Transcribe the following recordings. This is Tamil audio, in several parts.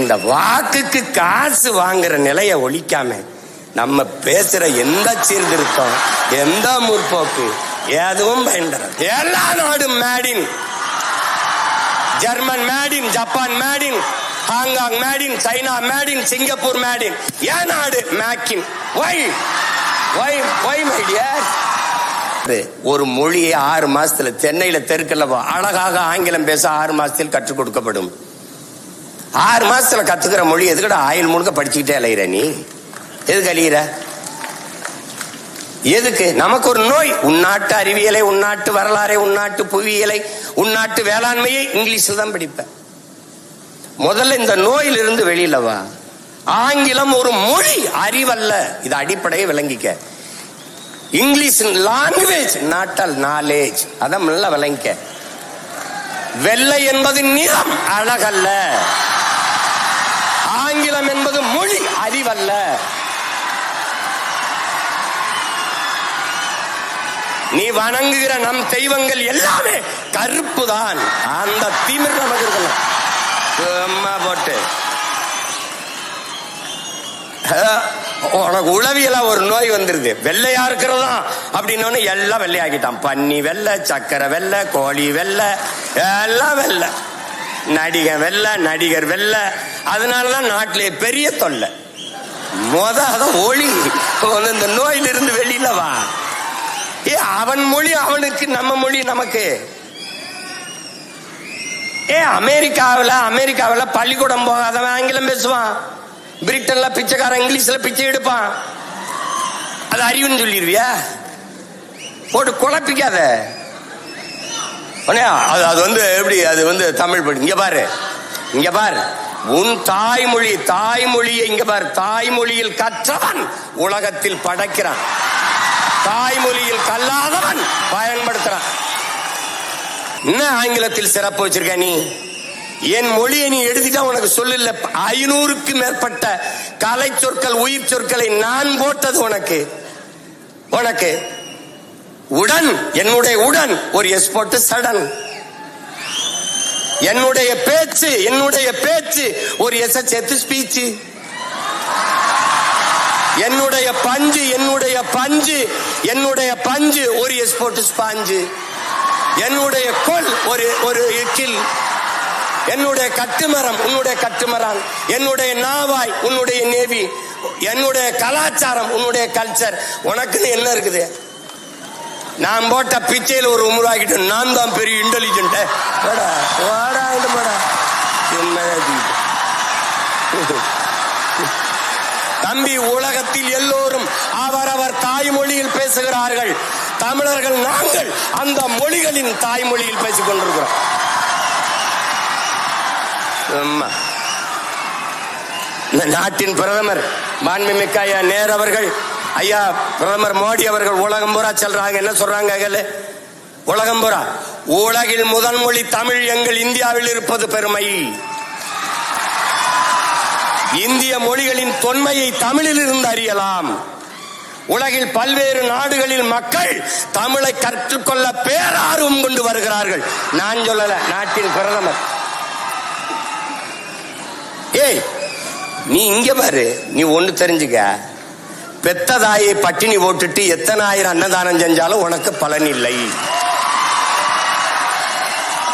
இந்த வாக்குக்கு காசு வாங்குற நிலையை ஒழிக்காம நம்ம பேசுற எந்த சீர்திருத்தம், எந்த முற்போக்கு எதுவும் பயன்படாது. எல்லா நாடும் maiden German, maiden Japan, maiden Hong Kong, maiden China, maiden Singapore, maiden ஏன் நாடு மேக்கின். மை டியர், ஒரு மொழியை 6 மாசத்துல சென்னையில தெருக்கல்ல அழகாக ஆங்கிலம் பேச 6 மாசத்தில் கற்றுக் கொடுக்கப்படும். 6 மாசத்துல கத்துக்கிற மொழி எதுக்கட ஆயுள் முழுக்க படிச்சுக்கிட்டே அலையிற நீ? எதுக்கு அழியிற? எதுக்கு? நமக்கு ஒரு நோய். உள்நாட்டு அறிவியலை, உள்நாட்டு வரலாறை, உள்நாட்டு புவியியலை, உள்நாட்டு வேளாண்மையை இங்கிலீஷில் தான் படிப்ப. முதல்ல இந்த நோயிலிருந்து வெளியில வா. ஆங்கிலம் ஒரு மொழி, அறிவல்ல. இது அடிப்படையை விளங்கிக்க. இங்கிலீஷ் லாங்குவேஜ், நாட்டால் நாலேஜ். அதான் நல்லா விளங்கிக்க. வெள்ளை என்பது நிறம், அழகல்ல. ஆங்கிலம் என்பது மொழி, அறிவல்ல. நீ வணங்குகிற நம் தெய்வங்கள் எல்லாமே கருப்பு தான். அந்த திமிர் நமக்கு இருக்கலாம். போட்டு உனக்கு உளவியலா ஒரு நோய் வந்துருது. வெள்ளையா இருக்கிறதா அப்படின்னு எல்லாம் வெள்ளையாக்கிட்டான். பன்னி வெள்ளை, சக்கரை வெள்ளை, கோழி வெள்ளை, எல்லாம் வெள்ளை. நடிகர் வெள்ளை, நடிகர் வெள்ளை. அதனாலதான் நாட்டிலே பெரிய தொல்லை. அதான் ஒளி. இந்த நோயிலிருந்து வெளியில வா. அவன் மொழி அவனுக்கு, நம்ம மொழி நமக்கு. அமெரிக்காவில் பள்ளிக்கூடம் போகாதவன் ஆங்கிலம் பேசுவான். பிரிட்டன்ல பிச்சைக்காரன் இங்கிலீஷ்ல பிச்சை எடுப்பான். அது அறிவுன்னு சொல்லிடுவியா? போட்டு குழப்பிக்காத. அது எப்படி? அது தமிழ் படி. இங்க பாரு உன் தாய்மொழியை இங்க பாரு. தாய்மொழியில் கற்றவன் உலகத்தில் படைக்கிறான். தாய்மொழியில் கல்லாதவன் பயன்படுத்துறான். என்ன ஆங்கிலத்தில் சிறப்பு வச்சிருக்க நீ? என் மொழியை நீ எடுத்துட்டா உனக்கு சொல்லல. 500க்கு மேற்பட்ட கலை சொற்கள், உயிர் சொற்களை நான் போட்டது உனக்கு. உடன், என்னுடைய உடன் ஒரு எஸ் போட்டு சடன். என்னுடைய பேச்சு ஒரு எஸ் சேர்த்து ஸ்பீச். என்னுடைய பஞ்சு ஒரு எஸ் போட்டு ஸ்பாஞ்சு. என்னுடைய கொல் ஒரு கில். என்னுடைய கட்டுமரம் உன்னுடைய கட்டுமரம். என்னுடைய நாவாய் உன்னுடைய நேவி. என்னுடைய கலாச்சாரம் உன்னுடைய கல்ச்சர். உனக்குன்னு என்ன இருக்குது? நான் போட்ட பிச்சையில் ஒரு உமுறாகிட்டு நான் தான் பெரிய இன்டெலிஜென்ட். தம்பி, உலகத்தில் எல்லோரும் அவரவர் தாய்மொழியில் பேசுகிறார்கள். தமிழர்கள் நாங்கள் அந்த மொழிகளின் தாய்மொழியில் பேசிக் கொண்டிருக்கிறோம். நாட்டின் பிரதமர் மாண்புமிக்க ஐயா நேரு அவர்கள், ஐயா பிரதமர் மோடி அவர்கள் உலகம் பூரா செல்றாங்க. என்ன சொல்றாங்க? உலகம் பூரா உலகில் முதல் மொழி தமிழ் எங்கள் இந்தியாவில் இருப்பது பெருமை. இந்திய மொழிகளின் தொன்மையை தமிழில் இருந்து அறியலாம். உலகில் பல்வேறு நாடுகளில் மக்கள் தமிழை கற்றுக்கொள்ள பேரார்வம் கொண்டு வருகிறார்கள். நான் சொல்லல, நாட்டின் பிரதமர். நீ இங்க பாரு, நீ ஒண்ணு தெரிஞ்சுக்க. பெத்த தாயை பட்டினி போட்டுட்டு எத்தனை ஆயிரம் அன்னதானம் செஞ்சாலும் உனக்கு பலன் இல்லை.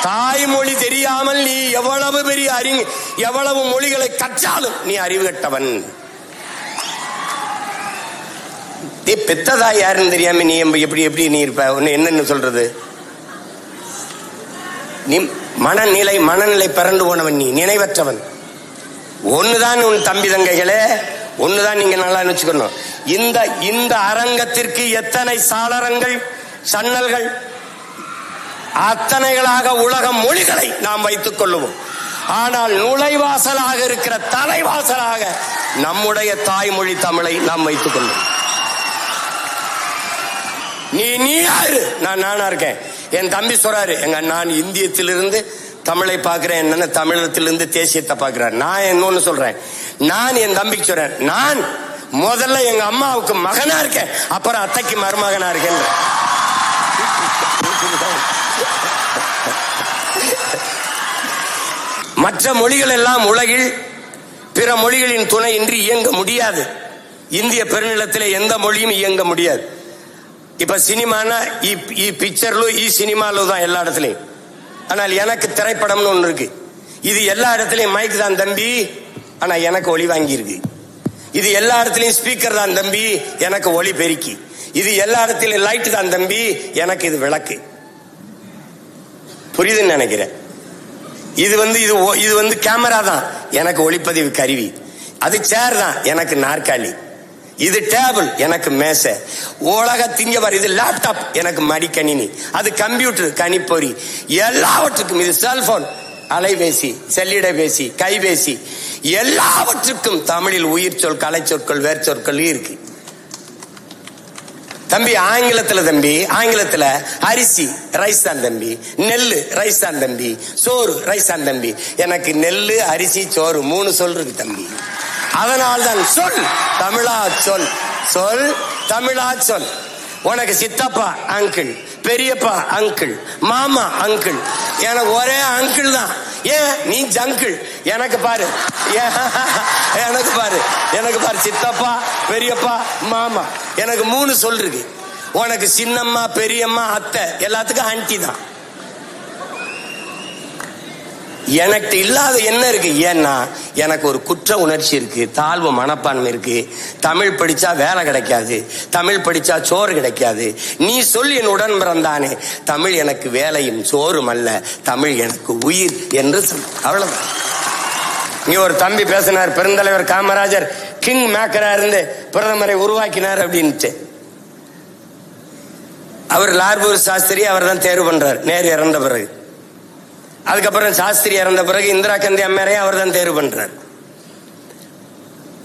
தாய்மொழி தெரியாமல் நீ எவ்வளவு பெரிய எவ்வளவு மொழிகளை கற்றாலும் நீ அறிவு கட்டவன். பெத்த தாய் யாருன்னு தெரியாம நீ எப்படி நீ இருப்ப? என்னன்னு சொல்றது? நீ மனநிலை பிறண்டு போனவன், நீ நினைவற்றவன். ஒண்ணுதான் உன் தம்பி தங்கைகளே, ஒண்ணுதான் நீங்க நல்லா நினைச்சுக்கணும். இந்த அரங்கத்திற்கு எத்தனை சாளரங்கள், சன்னல்கள், அத்தனைகளாக உலக மொழிகளை நாம் வைத்துக் கொள்ளுவோம். ஆனால் நுழைவாசலாக இருக்கிற தலைவாசலாக நம்முடைய தாய்மொழி தமிழை நாம் வைத்துக் கொள்ளுவோம். நீ யாரு? நானா இருக்கேன். என் தம்பி சொல்றாரு, நான் இந்தியத்திலிருந்து தமிழை பார்க்கிறேன், என்னன்னு தமிழகத்திலிருந்து தேசியத்தை பார்க்கிறார். நான் இன்னொன்னு சொல்றேன், நான் என் தம்பிக்கு சொல்றேன், நான் முதல்ல எங்க அம்மாவுக்கு மகனா இருக்கேன், அப்புறம் அத்தைக்கு மருமகனா இருக்கேன். மற்ற மொழிகள் எல்லாம் உலகில் பிற மொழிகளின் துணை இன்றி இயங்க முடியாது. இந்திய பெருநிலத்திலே எந்த மொழியும் இயங்க முடியாது. இப்ப சினிமானா பிக்சர்லு சினிமாலு தான் எல்லா இடத்துலயும். ஆனால் எனக்கு திரைப்படம்னு ஒண்ணு இருக்கு. இது எல்லா இடத்துலயும் மைக் தான் தம்பி, ஆனா எனக்கு ஒளி வாங்கி இருக்கு. இது எல்லா இடத்துலயும் ஸ்பீக்கர் தான் தம்பி, எனக்கு ஒளி பெருக்கி. இது எல்லா இடத்துலயும் லைட் தான் தம்பி, எனக்கு இது விளக்கு. புரியுதுன்னு நினைக்கிறேன். இது வந்து கேமரா தான், எனக்கு ஒளிப்பதிவு கருவி. அது சேர் தான், எனக்கு நாற்காலி. இது டேபிள், எனக்கு மேசை. உலகத்திங்க பாரு, இது லேப்டாப், எனக்கு மடிக்கணினி. அது கம்ப்யூட்டர், கணிப்பொறி. எல்லாவற்றுக்கும் இது செல்போன், அலைபேசி, செல்லிடபேசி, கைபேசி, எல்லாவற்றுக்கும் தமிழில் உயிர் சொல், கலை சொற்கள், வேர்ச்சொற்கள் இருக்கு. தம்பி ஆங்கிலத்துல அரிசி ரைஸ் தான் தம்பி, நெல்லு ரைஸ் தான் தம்பி, சோறு ரைஸ் தான் தம்பி. எனக்கு நெல்லு, அரிசி, சோறு 3 சொல் இருக்கு தம்பி. அதனால்தான் சொல் தமிழா சொல், சொல் தமிழா சொல். உனக்கு சித்தப்பா அங்கிள், பெரியப்பா அங்கிள், மாமா அங்கிள். எனக்கு ஒரே அங்கிள் தான். ஏன் நீ ஜங்கிள்? எனக்கு பாரு சித்தப்பா, பெரியப்பா, மாமா. எனக்கு 3 சொல் இருக்கு. உனக்கு சின்னம்மா, பெரியம்மா, அத்தை, எல்லாத்துக்கும் ஆன்டி தான். எனக்கு இல்லாத என்ன இருக்கு? ஏன்னா எனக்கு ஒரு குற்ற உணர்ச்சி இருக்கு, தாழ்வு மனப்பான்மை இருக்கு. தமிழ் படிச்சா வேலை கிடைக்காது, தமிழ் படிச்சா சோறு கிடைக்காது. நீ சொல் என் உடன் பிறந்தானே, தமிழ் எனக்கு வேலையும் சோறும் அல்ல, தமிழ் எனக்கு உயிர் என்று சொல். அவ்வளவுதான். இங்க ஒரு தம்பி பேசினார், பெருந்தலைவர் காமராஜர் கிங் மேக்கரா இருந்து பிரதமரை உருவாக்கினார் அப்படின்ட்டு. அவர் லார்பூர் சாஸ்திரி அவர் தான் தேர்வு பண்றார், நேரு இறந்த பிறகு. அதுக்கப்புறம் சாஸ்திரி இறந்த பிறகு இந்திரா காந்தி அம்மையாரையும் அவர் தான் தேர்வு பண்றார்.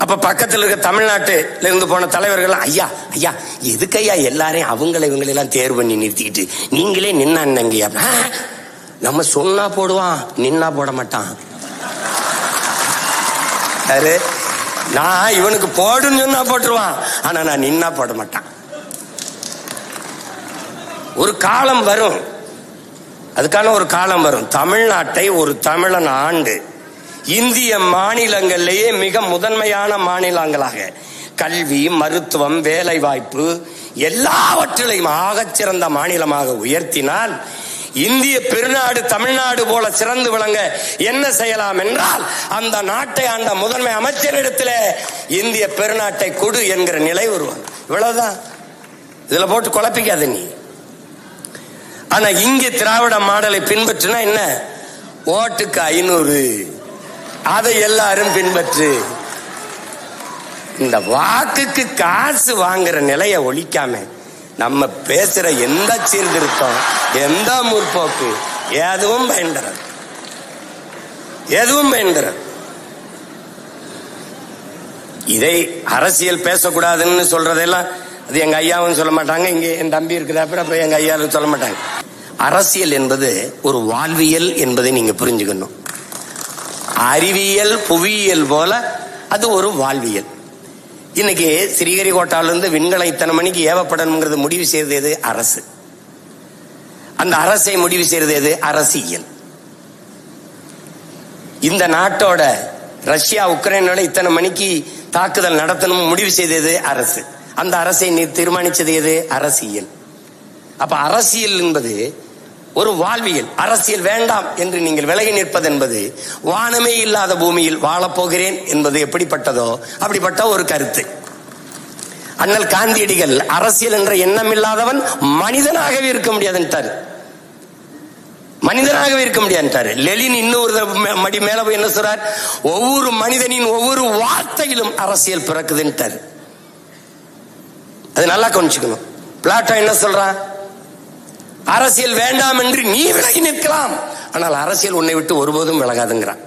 அப்ப பக்கத்தில் இருக்க தமிழ்நாட்டில இருந்து போன தலைவர்கள், ஐயா எதுக்கு ஐயா எல்லாரையும் இவங்களெல்லாம் தேர்வு பண்ணி நிறுத்திக்கிட்டு நீங்களே நின்னாங்கய்யா? நம்ம சொன்னா போடுவான், நின்னா போட மாட்டான். நான் இவனுக்கு போடுன்னு சொன்னா போட்டுருவான், ஆனா நான் நின்னா போட மாட்டான். ஒரு காலம் வரும், அதுக்கான ஒரு காலம் வரும். தமிழ்நாட்டை ஒரு தமிழன் ஆண்டு இந்திய மாநிலங்களிலேயே மிக முதன்மையான மாநிலங்களாக கல்வி, மருத்துவம், வேலை வாய்ப்பு எல்லாவற்றிலையும் ஆகச்சிறந்த மாநிலமாக உயர்த்தினால், இந்திய பெருநாடு தமிழ்நாடு போல சிறந்து விளங்க என்ன செய்யலாம் என்றால், அந்த நாட்டை ஆண்ட முதன்மை அமைச்சரிடத்தில் இந்திய பெருநாட்டை கொடு என்கிற நிலை வருவாங்க. இவ்வளவுதான். இதுல போட்டு குழப்பிக்காத நீ. ஆனா இங்க திராவிட மாடலை பின்பற்றினா என்ன? ஓட்டுக்கு 500, அதை எல்லாரும் பின்பற்று. இந்த வாக்குக்கு காசு வாங்குற நிலையை ஒழிக்காம நம்ம பேசுற எந்த சீர்திருத்தம், எந்த முற்போக்கு எதுவும் பயன்படாது. இதை அரசியல் பேசக்கூடாதுன்னு சொல்றதெல்லாம் அது எங்க ஐயாவும் சொல்ல மாட்டாங்க, இங்க என் தம்பி இருக்கிறப்ப எங்க ஐயாவும் சொல்ல மாட்டாங்க. அரசியல் என்பது ஒரு வாழ்வியல் என்பதை நீங்க புரிஞ்சுக்கணும். அறிவியல், புவியியல் போல அது ஒரு வாழ்வியல். இன்னைக்கு ஸ்ரீஹரிகோட்டாவிலிருந்து விண்கலம் இத்தனை மணிக்கு ஏவப்படணுங்கிறது முடிவு செய்தது எது? அரசு. அந்த அரசை முடிவு செய்தது எது? அரசியல். இந்த நாட்டோட ரஷ்யா உக்ரைனோட இத்தனை மணிக்கு தாக்குதல் நடத்தணும் முடிவு செய்தது அரசு. அந்த அரசை தீர்மானிச்சது எது? அரசியல். அப்ப அரசியல் என்பது ஒரு வாழ்வியல். அரசியல் வேண்டாம் என்று நீங்கள் விலகி நிற்பது என்பது வானமே இல்லாத பூமியில் வாழப்போகிறேன் என்பது எப்படிப்பட்டதோ அப்படிப்பட்ட ஒரு கருத்து. அண்ணல் காந்தியடிகள் அரசியல் என்ற எண்ணம் இல்லாதவன் மனிதனாகவே இருக்க முடியாதுன்ட்டார். லெனின் இன்னொரு மடி மேல போய் என்ன சொல்றார்? ஒவ்வொரு மனிதனின் ஒவ்வொரு வார்த்தையிலும் அரசியல் பிறக்குதுன்ட்டார். அது நல்லா கொஞ்சிக்கணும். பிளாட்டோ என்ன சொல்றான்? அரசியல் வேண்டாம் என்று நீ விலகி நிற்கலாம், ஆனால் அரசியல் உன்னை விட்டு ஒருபோதும் விலகாதுங்கிறான்.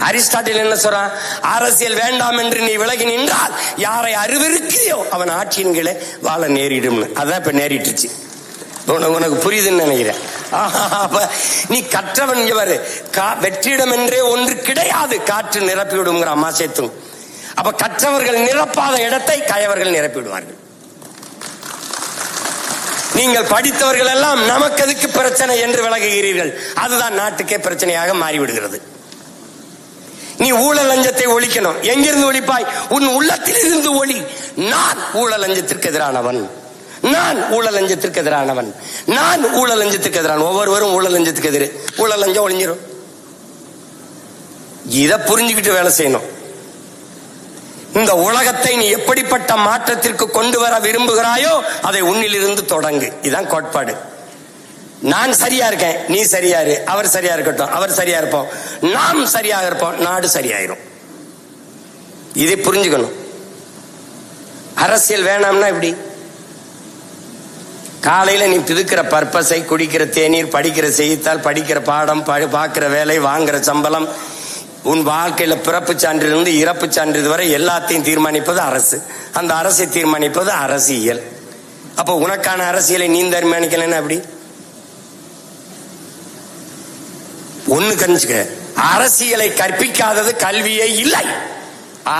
அரிஸ்டாட்டில் என்ன சொல்றான்? அரசியல் வேண்டாம் என்று நீ விலகி நின்றால் யாரை அருவருக்கிறியோ அவன் ஆட்சியின் கீழே வாழ நேரிடும். அதான் இப்ப நேரிட்டுச்சு. உனக்கு புரியுதுன்னு நினைக்கிறேன். நீ கற்றவன் இவர் வெற்றிடம் என்றே ஒன்று கிடையாது, காற்று நிரப்பி விடுங்கிற அம்மா சேர்த்தும். அப்ப கற்றவர்கள் நிரப்பாத இடத்தை கயவர்கள் நிரப்பிவிடுவார்கள். நீங்கள் படித்தவர்கள் எல்லாம் நமக்கு எதுக்கு பிரச்சனை என்று விலகுகிறீர்கள். அதுதான் நாட்டுக்கே பிரச்சனையாக மாறிவிடுகிறது. நீ ஊழல் லஞ்சத்தை ஒழிக்கணும். எங்கிருந்து ஒழிப்பாய்? உன் உள்ளத்தில் இருந்து ஒளி. நான் ஊழல் லஞ்சத்திற்கு எதிரானவன், நான் ஊழல் லஞ்சத்திற்கு எதிரானவன், நான் ஊழல் லஞ்சத்துக்கு எதிரான. ஒவ்வொருவரும் ஊழல் லஞ்சத்துக்கு எதிர். ஊழல் லஞ்சம் ஒழிஞ்சிடும். இதை புரிஞ்சுக்கிட்டு வேலை செய்யணும். இந்த உலகத்தை நீ எப்படிப்பட்ட மாற்றத்திற்கு கொண்டு வர விரும்புகிறாயோ அதை உன்னிலிருந்து தொடங்கு. இதுதான் கோட்பாடு. நான் சரியா இருக்கேன், நீ சரியா இரு, அவர் சரியா இருக்கட்டும், அவர் சரியா இருப்போம், நாம் சரியாக இருப்போம், நாடு சரியாயிரும். இதை புரிஞ்சுக்கணும். அரசியல் வேணாம்னா இப்படி காலையில நீ பிதுக்கிற பர்பஸை, குடிக்கிற தேநீர், படிக்கிற செய்தித்தாள், படிக்கிற பாடம், பார்க்கிற வேலை, வாங்குற சம்பளம், உன் வாழ்க்கையில பிறப்பு சான்றிலிருந்து இறப்பு சான்றிதழ் வரை எல்லாத்தையும் தீர்மானிப்பது அரசு. அந்த அரசை தீர்மானிப்பது அரசியல். அப்போ உனக்கான அரசியலை நீ தீர்மானிக்கலன்னா அப்படி ஒண்ணு கணிச்சுக்க. அரசியலை கற்பிக்காதது கல்வியே இல்லை.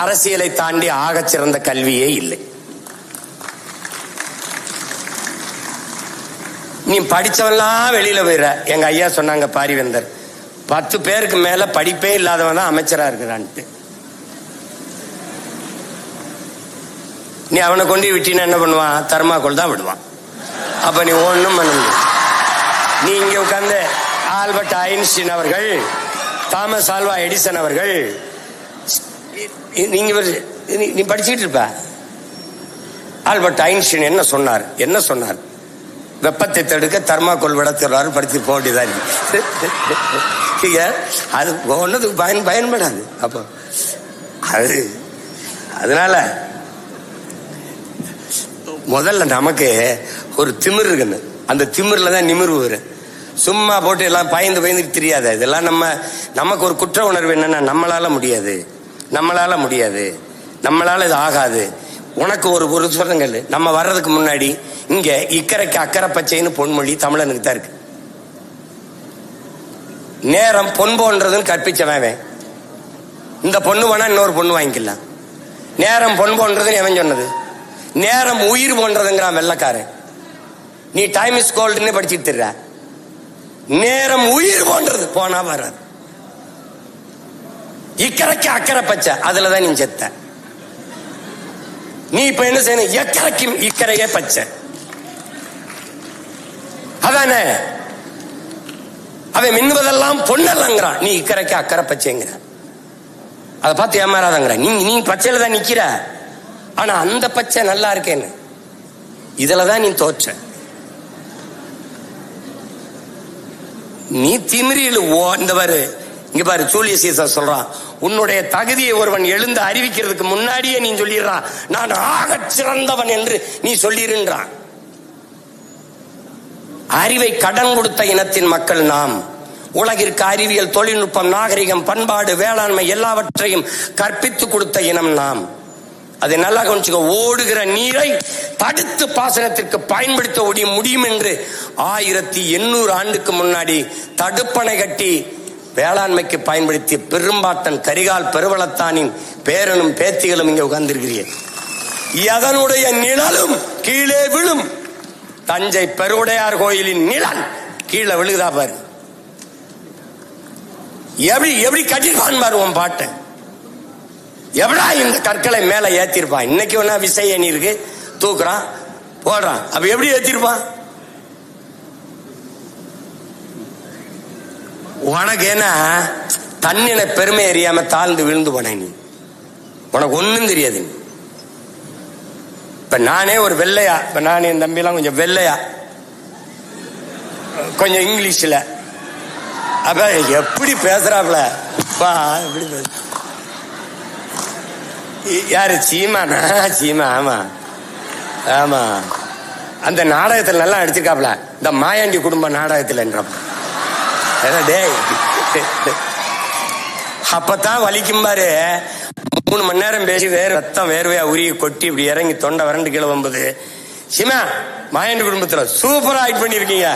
அரசியலை தாண்டி ஆகச் சிறந்த கல்வியே இல்லை. நீ படிச்சவெல்லாம் வெளியில போயிடுற. எங்க ஐயா சொன்னாங்க பாரிவேந்தர், 10 பேருக்கு மேல படிப்பே இல்லாதவன் தான் அமைச்சரா இருக்கிறான்ட்டு. நீ அவனை கொண்டு விட்டினா என்ன பண்ணுவான்? தர்மாக்கோல் தான் விடுவான். அப்ப நீ ஒண்ணும் பண்ண முடியும். நீ இங்க உட்கார்ந்து ஆல்பர்ட் ஐன்ஸ்டீன் அவர்கள், தாமஸ் ஆல்வா எடிசன் அவர்கள், நீ படிச்சுட்டு இருப்ப. ஆல்பர்ட் ஐன்ஸ்டீன் என்ன சொன்னார்? என்ன சொன்னார்? வெப்பத்தை தடுக்க தர்மாக்கோல் விட சொல்றாரு. படிச்சு போட்டிதான். அது ஒன்னதுக்கு பயன்படாது. அப்போ அது அதனால முதல்ல நமக்கு ஒரு திமிர் இருக்குன்னு, அந்த திமிர்ல தான் நிமிர்வு வரும். சும்மா போட்டு எல்லாம் பயந்து தெரியாது. இதெல்லாம் நமக்கு ஒரு குற்ற உணர்வு என்னன்னா, நம்மளால முடியாது, நம்மளால முடியாது, நம்மளால இது ஆகாது. உனக்கு ஒரு சொல்லுங்கள். நம்ம வர்றதுக்கு முன்னாடி இங்க இக்கரைக்கு அக்கறை பச்சைன்னு பொன்மொழி தமிழனுக்கு தான் இருக்கு. நேரம் பொன் போன்றதுன்னு கற்பிச்சவன். இந்த பொண்ணு வேணா இன்னொரு பொண்ணு வாங்கிக்கலாம். நேரம் பொன் போன்றதுன்னு எவன் சொன்னது? நேரம் உயிர் போன்றதுங்கிறான் வெள்ளக்காரன். நீ டைம் இஸ் கோல்டுன்னு படிச்சுட்டு இருக்க. நேரம் உயிர் போன்றது, போனா வராது. இக்கரைக்கு அக்கறை பச்சை, அதுலதான் நீ செத்த. நீ இப்ப என்ன செய்யணும்? எக்கரைக்கும் இக்கரையே பச்சை. அதானே அவன் மின்னுவதெல்லாம் பொன்னல்லங்கிறான். நீ இக்கரைக்கு அக்கறை பச்சைங்கிற. அதை பார்த்து ஏமாறாதங்கிற. நீ பச்சையில தான் நிக்கிற. ஆனா அந்த பச்சை நல்லா இருக்கேன்னு இதுலதான் நீ தோற்ற. நீ திமிரியில் இந்த பாரு, இங்க பாரு, சூழிய சீசர் சொல்றான், உன்னுடைய தகுதியை ஒருவன் எழுந்து அறிவிக்கிறதுக்கு முன்னாடியே நீ சொல்லிடுறான், நான் ஆகச் சிறந்தவன் என்று நீ சொல்லிருன்றான். அறிவை கடன் கொடுத்த இனத்தின் மக்கள் நாம். உலகிற்கு அறிவியல், தொழில்நுட்பம், நாகரிகம், பண்பாடு, வேளாண்மை எல்லாவற்றையும் கற்பித்து கொடுத்த இனம் நாம். அதை நல்லா கவனிச்சுக்க. ஓடுகிற நீரை தடுத்து பாசனத்திற்கு பயன்படுத்த முடியும் என்று 1800 ஆண்டுக்கு முன்னாடி தடுப்பணை கட்டி வேளாண்மைக்கு பயன்படுத்திய பெரும்பாட்டன் கரிகால் பெருவளத்தானின் பேரனும் பேத்திகளும் இங்க உட்கார்ந்திருக்கிறீர்கள். அதனுடைய நிழலும் கீழே விழும். தஞ்சை பெருவுடையார் கோயிலின் நிழல் கீழே விழுகுதா பாரு. எப்படி கட்டிருப்பான் பாரு உன் பாட்டை. எவ்வளா இந்த கற்களை மேல ஏத்திருப்பான். இன்னைக்கு ஒன்னா விசை அணி இருக்கு, தூக்குறான் போடுறான். அப்ப எப்படி ஏத்திருப்பான்? உனக்கு என்ன தன்னின பெருமை அறியாம தாழ்ந்து விழுந்து போன நீ. உனக்கு ஒண்ணும் தெரியாது. இப்ப நானே ஒரு வெள்ளையா, இப்ப நானே என் தம்பிலாம் கொஞ்சம் வெள்ளையா, கொஞ்சம் இங்கிலீஷ்ல, அப்ப எப்படி பேசுறாப்ல எப்படி பேச. யாரு? சீமானா? சீமா. ஆமா ஆமா, அந்த நாடகத்துல நல்லா நடிச்சிருக்காப்ல, இந்த மாயாண்டி குடும்ப நாடகத்துல. அப்பதான் வலிக்கும் பாரு. 3 மணி நேரம் பேசி ரத்தம் வேர்வையா உரிய கொட்டி இப்படி இறங்கி தொண்டை வறண்டு கீழே வம்பது. சிமா, மாயாண்டி குடும்பத்துல சூப்பரா ஆக்ட் பண்ணிருக்கீங்க.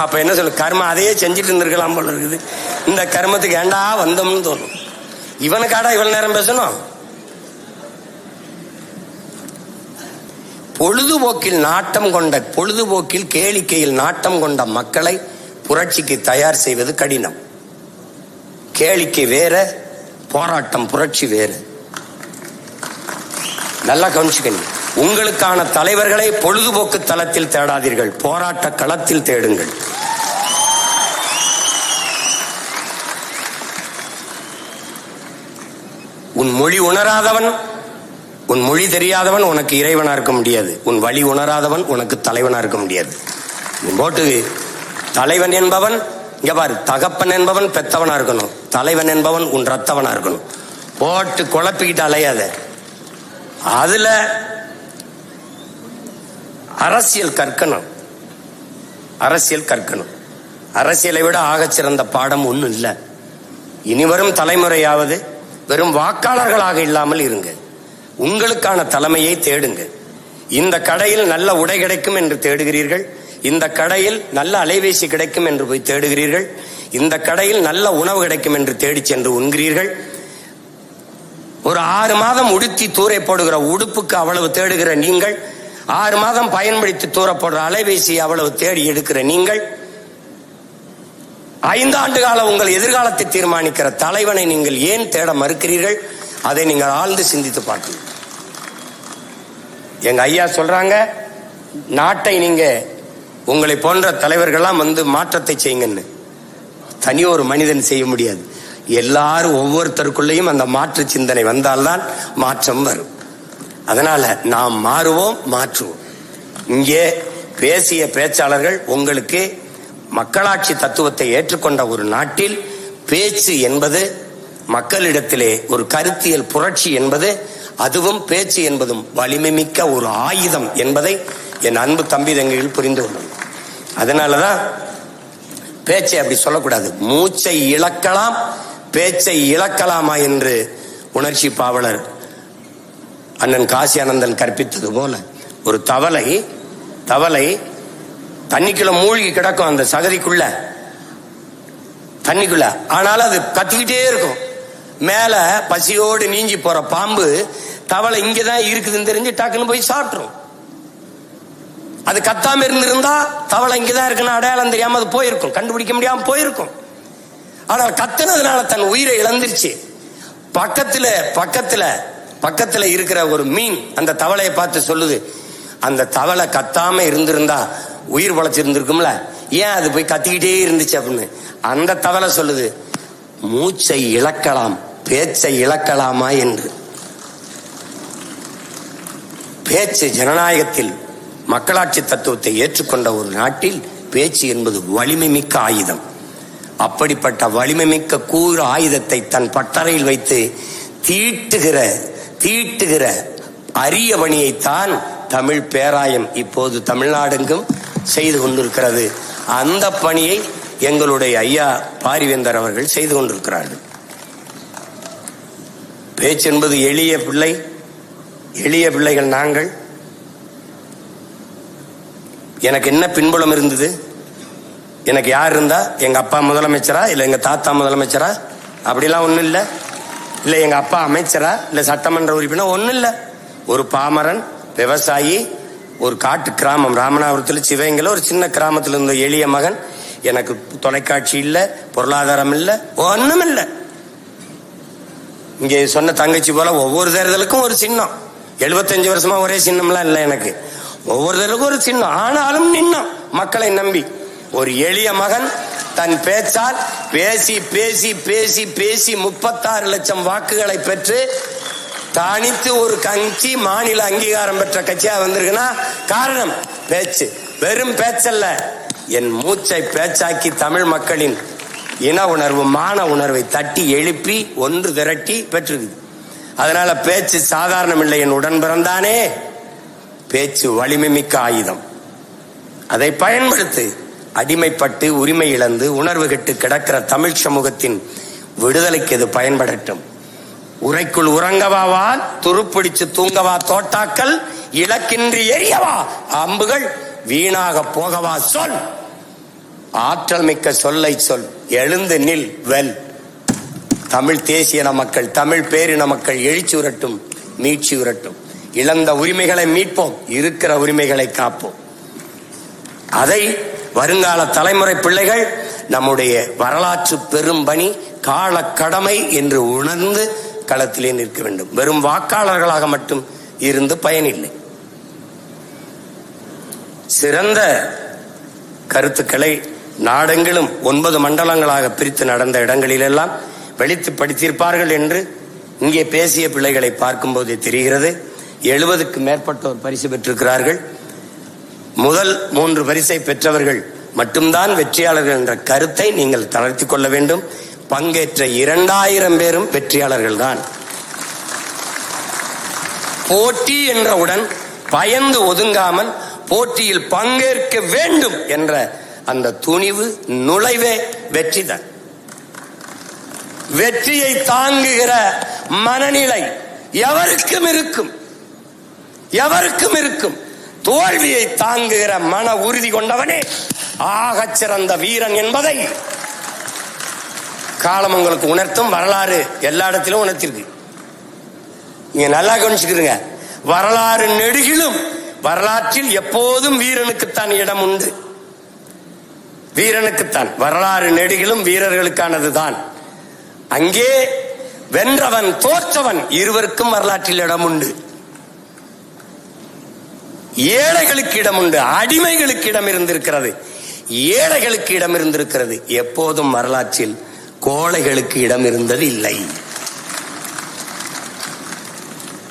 அப்ப என்ன சொல்லு, கர்மம் அதையே செஞ்சுட்டு இருந்திருக்கலாம் போல இருக்குது. இந்த கர்மத்துக்கு ஏண்டா வந்தோம்னு தோணும். இவனுக்காடா இவ்வளவு நேரம் பேசணும்? பொழுதுபோக்கில் கேளிக்கையில் நாட்டம் கொண்ட மக்களை புரட்சிக்கு தயார் செய்வது கடினம். கேளிக்கை வேற, போராட்டம் புரட்சி வேறு. நல்லா கவனிச்சுக்கணும். உங்களுக்கான தலைவர்களை பொழுதுபோக்கு தளத்தில் தேடாதீர்கள், போராட்ட களத்தில் தேடுங்கள். உன் மொழி உணராதவன், உன் மொழி தெரியாதவன் உனக்கு இறைவனா இருக்க முடியாது. உன் வழி உணராதவன் உனக்கு தலைவனா இருக்க முடியாது. போட்டு தலைவன் என்பவன் இங்க பாரு, தகப்பன் என்பவன் பெத்தவனா இருக்கணும், தலைவன் என்பவன் உன் ரத்தவனா இருக்கணும். போட்டு குழப்பிக்கிட்டு அலையாத. அதுல அரசியல் கற்கணும், அரசியல் கற்கணும். அரசியலை விட ஆகச்சிறந்த பாடம் ஒன்றும் இல்லை. இனிவரும் தலைமுறையாவது வெறும் வாக்காளர்களாக இல்லாமல் இருங்க. உங்களுக்கான தலைமையை தேடுங்க. இந்த கடையில் நல்ல உடை கிடைக்கும் என்று தேடுகிறீர்கள், இந்த கடையில் நல்ல அலைபேசி கிடைக்கும் என்று போய் தேடுகிறீர்கள், இந்த கடையில் நல்ல உணவு கிடைக்கும் என்று தேடி சென்று உண்கிறீர்கள். ஒரு 6 மாதம் உடுத்தி தூரை போடுகிற உடுப்புக்கு அவ்வளவு தேடுகிற நீங்கள், 6 மாதம் பயன்படுத்தி தூர போடுற அலைபேசி அவ்வளவு தேடி எடுக்கிற நீங்கள், 5 ஆண்டு கால உங்கள் எதிர்காலத்தை தீர்மானிக்கிற தலைவனை நீங்கள் ஏன் தேட மறுக்கிறீர்கள்? அதை நீங்கள் ஆழ்ந்து சிந்தித்து பார்க்கணும். எங்க ஐயா சொல்றாங்க, நாட்டை நீங்க உங்களை போன்ற தலைவர்கள்லாம் வந்து மாற்றத்தை செய்யுங்கன்னு. தனி ஒரு மனிதன் செய்ய முடியாது. எல்லாரும் ஒவ்வொருத்தருக்குள்ளேயும் அந்த மாற்று சிந்தனை வந்தால்தான் மாற்றம் வரும். அதனால நாம் மாறுவோம், மாற்றுவோம். இங்கே பேசிய பேச்சாளர்கள் உங்களுக்கு மக்களாட்சி தத்துவத்தை ஏற்றுக்கொண்ட ஒரு நாட்டில் பேச்சு என்பது மக்களிடத்திலே ஒரு கருத்தியல் புரட்சி என்பது, அதுவும் பேச்சு என்பதும் வலிமை மிக்க ஒரு ஆயுதம் என்பதை என் அன்பு தம்பி தங்கைகள் புரிந்து கொள்ளும். அதனாலதான் பேச்சை அப்படி சொல்லக்கூடாது. மூச்சை இழக்கலாம், பேச்சை இழக்கலாமா என்று உணர்ச்சி பாவலர் அண்ணன் காசி ஆனந்தன் கற்பித்தது போல, ஒரு தவளை தண்ணிக்குள்ள மூழ்கி கிடக்கும், அந்த சகதிக்குள்ள தண்ணிக்குள்ள, ஆனாலும் அது கத்திக்கிட்டே இருக்கும். மேல பசியோடு நீஞ்சி போற பாம்பு தவளை இங்கதான் இருக்குதுன்னு தெரிஞ்சு டக்குன்னு போய் சாப்பிட்டுரும். அது கத்தாம இருந்திருந்தா தவளை இங்கதான் இருக்குன்னு அடையாளம் தெரியாம அது போயிருக்கும், கண்டுபிடிக்க முடியாம போயிருக்கும். ஆனால் கத்துனதுனால தன் உயிரை இழந்துருச்சு. பக்கத்துல இருக்கிற ஒரு மீன் அந்த தவளையை பார்த்து சொல்லுது, அந்த தவளை கத்தாம இருந்திருந்தா உயிர் பழச்சிருந்திருக்கும்ல, ஏன் அது போய் கத்திக்கிட்டே இருந்துச்சு அப்படின்னு. அந்த தவளை சொல்லுது, மூச்சை இழக்கலாம், பேச்சை இழக்கலாமா என்று. பேச்சு ஜனநாயகத்தில் மக்களாட்சி தத்துவத்தை ஏற்றுக்கொண்ட ஒரு நாட்டில் பேச்சு என்பது வலிமை மிக்க ஆயுதம். அப்படிப்பட்ட வலிமை மிக்க கூறு ஆயுதத்தை தன் பட்டறையில் வைத்து தீட்டுகிற அரிய பணியைத்தான் தமிழ் பேராயம் இப்போது தமிழ்நாடெங்கும் செய்து கொண்டிருக்கிறது. அந்த பணியை எங்களுடைய ஐயா பாரிவேந்தர் அவர்கள் செய்து கொண்டிருக்கிறார்கள். பேச்சு என்பது எளிய பிள்ளைகள் நாங்கள். எனக்கு என்ன பின்புலம் இருந்தது? எனக்கு யார் இருந்தா? எங்க அப்பா முதலமைச்சரா, இல்ல எங்க தாத்தா முதலமைச்சரா? அப்படிலாம் ஒண்ணும் இல்ல. இல்ல எங்க அப்பா அமைச்சரா, இல்ல சட்டமன்ற உறுப்பினர், ஒண்ணும் இல்ல. ஒரு பாமரன் விவசாயி, ஒரு காட்டு கிராமம் ராமநாதபுரத்தில் சிவகங்கையில் ஒரு சின்ன கிராமத்தில் இருந்த எளிய மகன். எனக்கு தொலைக்காட்சி இல்ல, பொருளாதாரம் இல்ல, ஒண்ணும் இல்ல. இங்கே சொன்ன தங்கச்சி போல ஒவ்வொரு தேர்தலுக்கும் ஒரு சின்னம். 75 வருஷமா ஒரே சின்னம்லாம் இல்லை எனக்கு. ஒவ்வொரு தேர்தலுக்கும் ஒரு சின்னம். ஆனாலும் நின்னும் மக்களை நம்பி ஒரு எளிய மகன் தன் பேச்சால் பேசி பேசி பேசி பேசி 36 லட்சம் வாக்குகளை பெற்று தனித்து ஒரு கட்சி மாநில அங்கீகாரம் பெற்ற கட்சியா வந்திருக்குன்னா காரணம் பேச்சு. வெறும் பேச்சல்ல, என் மூச்சை பேச்சாக்கி தமிழ் மக்களின் இன உணர்வு, மான உணர்வை தட்டி எழுப்பி ஒன்று திரட்டி பெற்றிருக்கு. அதனால பேச்சு சாதாரணம் இல்லை. என் உடன் பிறந்தானே, பேச்சு வலிமை மிக்க ஆயுதம். அதை பயன்படுத்து. அடிமைப்பட்டு உரிமை இழந்து உணர்வு கெட்டு கிடக்கிற தமிழ் சமூகத்தின் விடுதலைக்கு இது பயன்படட்டும். உரைக்குள் உறங்கவாவா, துருப்பிடிச்சு தூங்கவா, தோட்டாக்கள் இலக்கின்றி எரியவா, அம்புகள் வீணாக போகவா, சொல் ஆற்றல் மிக்க சொல்லை சொல், எழுந்து நில், வெல். தமிழ் தேசிய மக்கள், தமிழ் பேரின மக்கள் எழுச்சி உரட்டும், மீட்சி உரட்டும். இழந்த உரிமைகளை மீட்போம், இருக்கிற உரிமைகளை காப்போம். அதை வருங்கால தலைமுறை பிள்ளைகள் நம்முடைய வரலாற்று பெரும் பணி காலக்கடமை என்று உணர்ந்து களத்திலே நிற்க வேண்டும். வெறும் வாக்காளர்களாக மட்டும் இருந்து பயனில்லை. சிறந்த கருத்துக்களை நாடெங்கிலும் 9 மண்டலங்களாக பிரித்து நடந்த இடங்களிலெல்லாம் வெளித்து படித்திருப்பார்கள் என்று இங்கே பேசிய பிள்ளைகளை பார்க்கும்போதே தெரிகிறது. 70க்கு மேற்பட்டோர் பரிசு பெற்றிருக்கிறார்கள். முதல் 3 பரிசை பெற்றவர்கள் மட்டும்தான் வெற்றியாளர்கள் என்ற கருத்தை நீங்கள் தளர்த்திக் கொள்ள வேண்டும். பங்கேற்ற 2000 பேரும் வெற்றியாளர்கள் தான். போட்டி என்றவுடன் பயந்து ஒதுங்காமல் போட்டியில் பங்கேற்க வேண்டும் என்ற அந்த துணிவு, நுழைவே வெற்றிதான். வெற்றியை தாங்குகிற மனநிலை எவருக்கும் இருக்கும். தோல்வியை தாங்குகிற மன உறுதி கொண்டவனே ஆகச் சிறந்த வீரன் என்பதை காலம் உங்களுக்கு உணர்த்தும். வரலாறு எல்லா இடத்திலும் உணர்த்திருக்கு. நீங்க நல்லா கவனிச்சுக்கிறீங்க. வரலாறு நெடுகிலும் வரலாற்றில் எப்போதும் வீரனுக்குத்தான் இடம் உண்டு. வீரனுக்குத்தான் வரலாறு நெடுகிலும் வீரர்களுக்கானதுதான். அங்கே வென்றவன் தோற்றவன் இருவருக்கும் வரலாற்றில் இடம் உண்டு. ஏழைகளுக்கு இடம் உண்டு, அடிமைகளுக்கு இடம் இருந்திருக்கிறது, ஏழைகளுக்கு இடம் இருந்திருக்கிறது. எப்போதும் வரலாற்றில் கோழைகளுக்கு இடம் இருந்தது இல்லை.